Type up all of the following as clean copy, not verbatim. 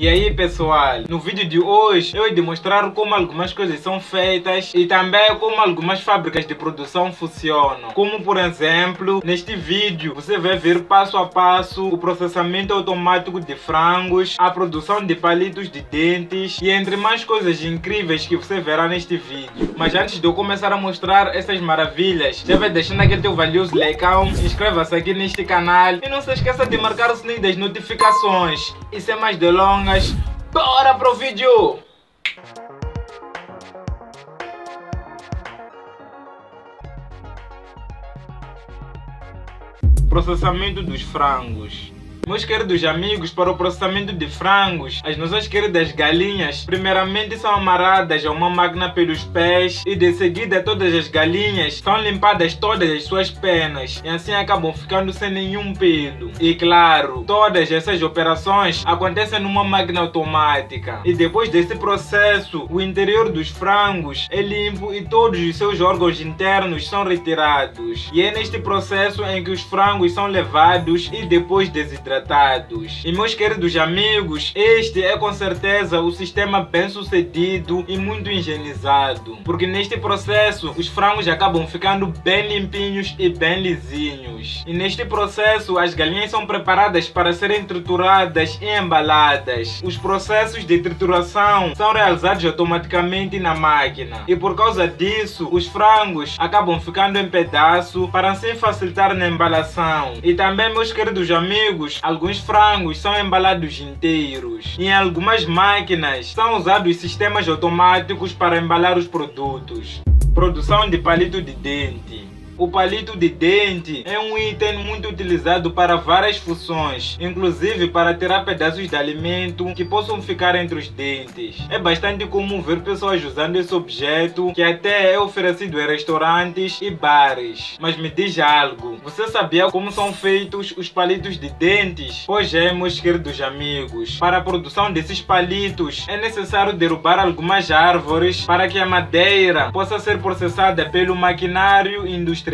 E aí pessoal, no vídeo de hoje eu vou demonstrar como algumas coisas são feitas e também como algumas fábricas de produção funcionam. Como por exemplo, neste vídeo você vai ver passo a passo o processamento automático de frangos, a produção de palitos de dentes e entre mais coisas incríveis que você verá neste vídeo. Mas antes de eu começar a mostrar essas maravilhas, já vai deixando aquele teu valioso like, inscreva-se aqui neste canal e não se esqueça de marcar o sininho das notificações. E sem mais delongas, bora pro vídeo! Processamento dos frangos. Meus queridos amigos, para o processamento de frangos, as nossas queridas galinhas primeiramente são amarradas a uma máquina pelos pés e de seguida todas as galinhas são limpadas todas as suas penas e assim acabam ficando sem nenhum pelo. E claro, todas essas operações acontecem numa máquina automática e depois desse processo o interior dos frangos é limpo e todos os seus órgãos internos são retirados. E é neste processo em que os frangos são levados e depois desidratados. E meus queridos amigos, este é com certeza o sistema bem sucedido e muito higienizado, porque neste processo os frangos acabam ficando bem limpinhos e bem lisinhos. E neste processo as galinhas são preparadas para serem trituradas e embaladas. Os processos de trituração são realizados automaticamente na máquina e por causa disso os frangos acabam ficando em pedaço para assim facilitar na embalação. E também, meus queridos amigos, alguns frangos são embalados inteiros. E em algumas máquinas são usados sistemas automáticos para embalar os produtos. Produção de palito de dente. O palito de dente é um item muito utilizado para várias funções, inclusive para tirar pedaços de alimento que possam ficar entre os dentes. É bastante comum ver pessoas usando esse objeto, que até é oferecido em restaurantes e bares. Mas me diz algo, você sabia como são feitos os palitos de dentes? Pois é, meus queridos amigos, para a produção desses palitos é necessário derrubar algumas árvores para que a madeira possa ser processada pelo maquinário industrial.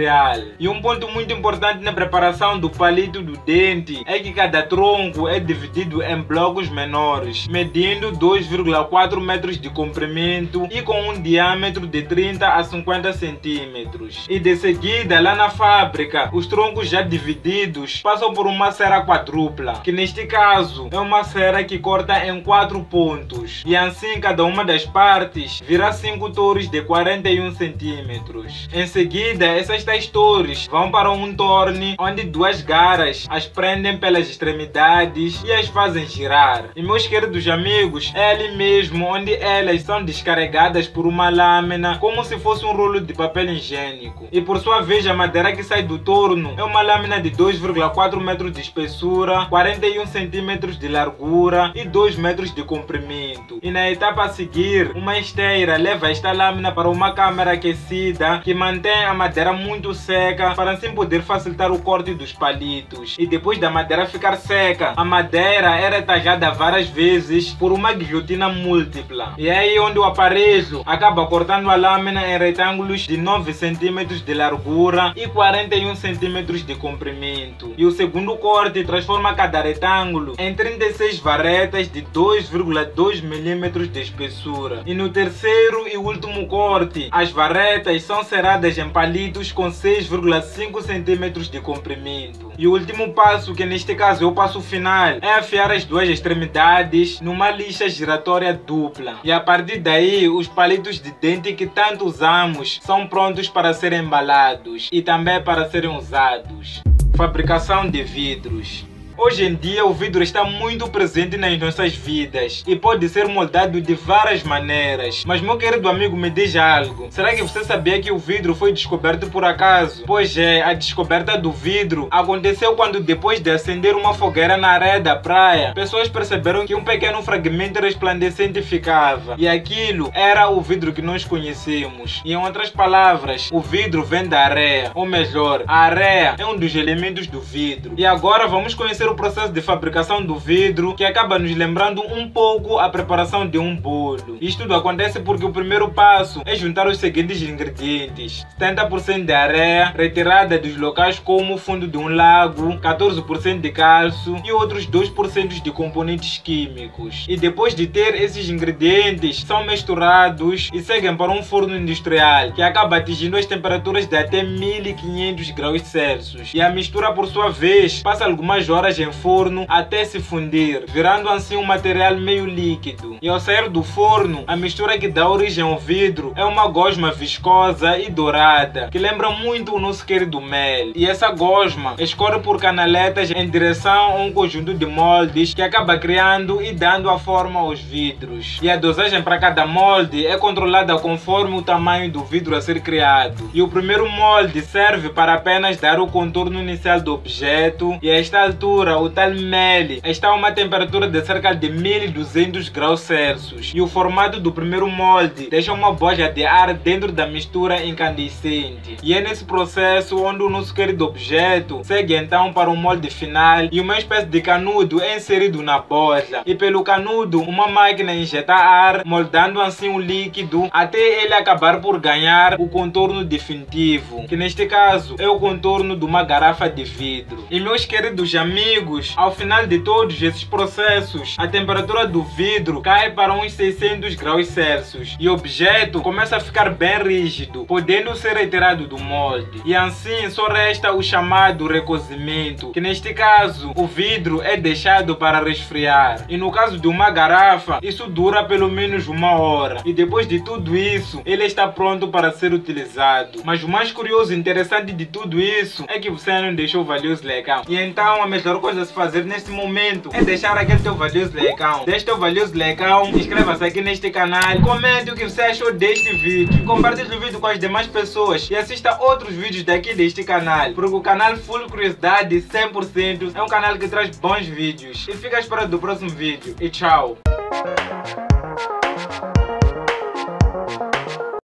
E um ponto muito importante na preparação do palito do dente é que cada tronco é dividido em blocos menores, medindo 2,4 metros de comprimento e com um diâmetro de 30 a 50 centímetros. E de seguida, lá na fábrica, os troncos já divididos passam por uma serra quadrupla, que neste caso é uma serra que corta em 4 pontos. E assim, cada uma das partes virá 5 torres de 41 centímetros. Em seguida, essas torres vão para um torne onde duas garras as prendem pelas extremidades e as fazem girar. E meus queridos amigos, é ali mesmo onde elas são descarregadas por uma lâmina como se fosse um rolo de papel higiênico. E por sua vez, a madeira que sai do torno é uma lâmina de 2,4 metros de espessura, 41 centímetros de largura e 2 metros de comprimento. E na etapa a seguir, uma esteira leva esta lâmina para uma câmara aquecida que mantém a madeira muito seca para assim poder facilitar o corte dos palitos. E depois da madeira ficar seca, a madeira era talhada várias vezes por uma guilhotina múltipla. E é aí onde o aparelho acaba cortando a lâmina em retângulos de 9 centímetros de largura e 41 centímetros de comprimento. E o segundo corte transforma cada retângulo em 36 varetas de 2,2 milímetros de espessura. E no terceiro e último corte, as varetas são seradas em palitos com 6,5 centímetros de comprimento. E o último passo, que neste caso é o passo final, é afiar as duas extremidades numa lixa giratória dupla. E a partir daí, os palitos de dente que tanto usamos são prontos para serem embalados e também para serem usados. Fabricação de vidros. Hoje em dia o vidro está muito presente nas nossas vidas e pode ser moldado de várias maneiras. Mas meu querido amigo, me diz algo, será que você sabia que o vidro foi descoberto por acaso? Pois é, a descoberta do vidro aconteceu quando, depois de acender uma fogueira na areia da praia, pessoas perceberam que um pequeno fragmento resplandecente ficava. E aquilo era o vidro que nós conhecemos. E em outras palavras, o vidro vem da areia, ou melhor, a areia é um dos elementos do vidro. E agora vamos conhecer conhecer o processo de fabricação do vidro, que acaba nos lembrando um pouco a preparação de um bolo. Isto tudo acontece porque o primeiro passo é juntar os seguintes ingredientes: 70% de areia retirada dos locais como o fundo de um lago, 14% de cálcio e outros 2% de componentes químicos. E depois de ter esses ingredientes, são misturados e seguem para um forno industrial, que acaba atingindo as temperaturas de até 1500 graus Celsius. E a mistura, por sua vez, passa algumas horas em forno até se fundir, virando assim um material meio líquido. E ao sair do forno, a mistura que dá origem ao vidro é uma gosma viscosa e dourada, que lembra muito o nosso querido mel. E essa gosma escorre por canaletas em direção a um conjunto de moldes que acaba criando e dando a forma aos vidros. E a dosagem para cada molde é controlada conforme o tamanho do vidro a ser criado. E o primeiro molde serve para apenas dar o contorno inicial do objeto, e a esta altura o tal mel está a uma temperatura de cerca de 1200 graus Celsius. E o formato do primeiro molde deixa uma boja de ar dentro da mistura incandescente. E é nesse processo onde o nosso querido objeto segue então para o molde final, e uma espécie de canudo é inserido na boja, e pelo canudo uma máquina injeta ar, moldando assim o líquido até ele acabar por ganhar o contorno definitivo, que neste caso é o contorno de uma garrafa de vidro. E meus queridos amigos, ao final de todos esses processos, a temperatura do vidro cai para uns 600 graus Celsius e o objeto começa a ficar bem rígido, podendo ser retirado do molde. E assim só resta o chamado recozimento, que neste caso o vidro é deixado para resfriar. E no caso de uma garrafa, isso dura pelo menos uma hora. E depois de tudo isso, ele está pronto para ser utilizado. Mas o mais curioso e interessante de tudo isso é que você não deixou o valioso like. E então a melhor coisa a se fazer neste momento é deixar aquele teu valioso like. Deixa teu valioso like, inscreva-se aqui neste canal, comente o que você achou deste vídeo, compartilhe o vídeo com as demais pessoas e assista outros vídeos daqui deste canal, porque o canal Full Curiosidade 100% é um canal que traz bons vídeos. E fica à espera do próximo vídeo. E tchau!